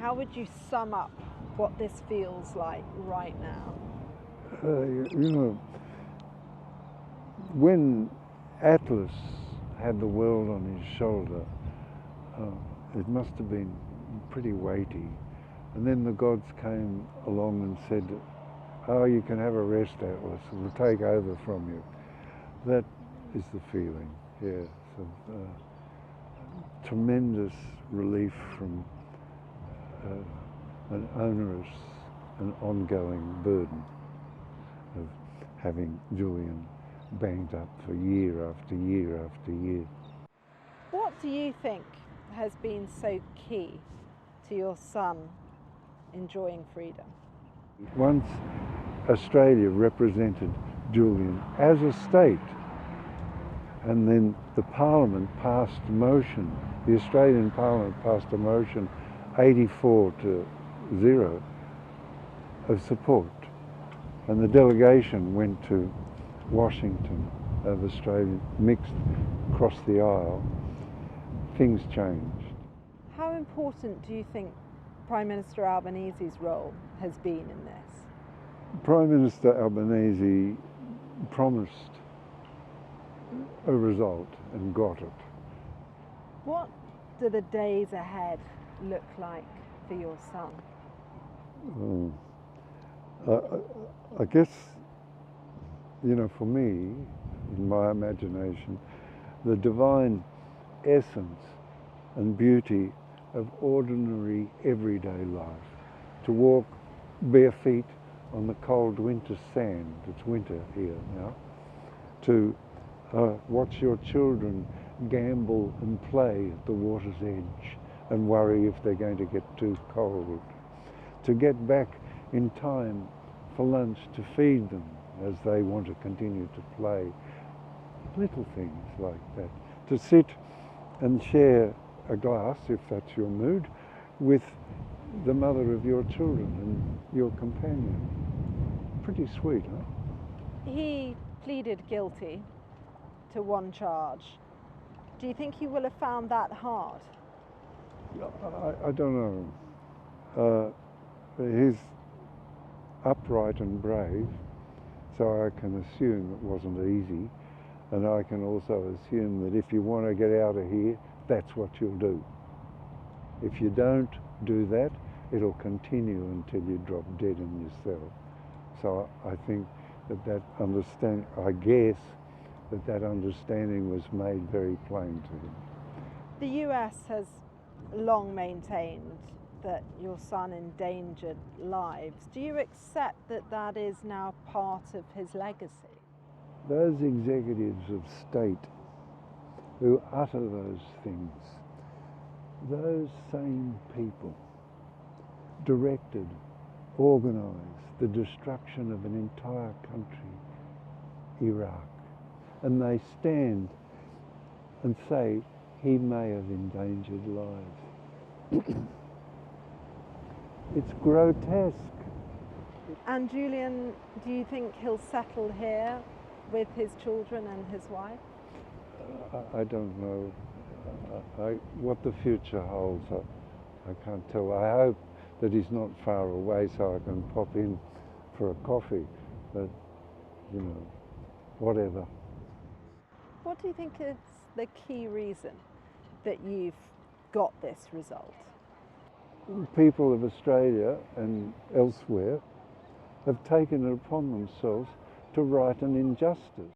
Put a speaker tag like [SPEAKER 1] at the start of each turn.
[SPEAKER 1] How would you sum up what this feels like right now?
[SPEAKER 2] You know, when Atlas had the world on his shoulder, it must have been pretty weighty. And then the gods came along and said, oh, you can have a rest, Atlas, we'll take over from you. That is the feeling, yes, of tremendous relief from an onerous and ongoing burden of having Julian banged up for year after year after year.
[SPEAKER 1] What do you think has been so key to your son enjoying freedom?
[SPEAKER 2] Once Australia represented Julian as a state, and then the Parliament passed a motion, the Australian Parliament passed a motion 84-0 of support, and the delegation went to Washington of Australia, mixed across the aisle. Things changed.
[SPEAKER 1] How important do you think Prime Minister Albanese's role has been in this?
[SPEAKER 2] Prime Minister Albanese promised a result and got it.
[SPEAKER 1] What do the days ahead look like for your son?
[SPEAKER 2] I guess, you know, for me, in my imagination, the divine essence and beauty of ordinary everyday life. To walk bare feet on the cold winter sand, it's winter here now, to watch your children gamble and play at the water's edge and worry if they're going to get too cold, to get back in time for lunch to feed them as they want to continue to play. Little things like that. To sit and share a glass, if that's your mood, with the mother of your children and your companion. Pretty sweet, huh?
[SPEAKER 1] He pleaded guilty to one charge. Do you think he will have found that hard?
[SPEAKER 2] I don't know. He's upright and brave, so I can assume it wasn't easy, and I can also assume that if you want to get out of here, that's what you'll do. If you don't do that, it'll continue until you drop dead in your cell. So I think that that understanding was made very plain to him.
[SPEAKER 1] The US has long maintained that your son endangered lives. Do you accept that that is now part of his legacy?
[SPEAKER 2] Those executives of state who utter those things, those same people directed, organised the destruction of an entire country, Iraq, and they stand and say he may have endangered lives. It's grotesque.
[SPEAKER 1] And Julian, do you think he'll settle here with his children and his wife?
[SPEAKER 2] I don't know what the future holds. I can't tell. I hope that he's not far away so I can pop in for a coffee, but, you know, whatever.
[SPEAKER 1] What do you think is the key reason that you've got this result?
[SPEAKER 2] People of Australia and elsewhere have taken it upon themselves to right an injustice.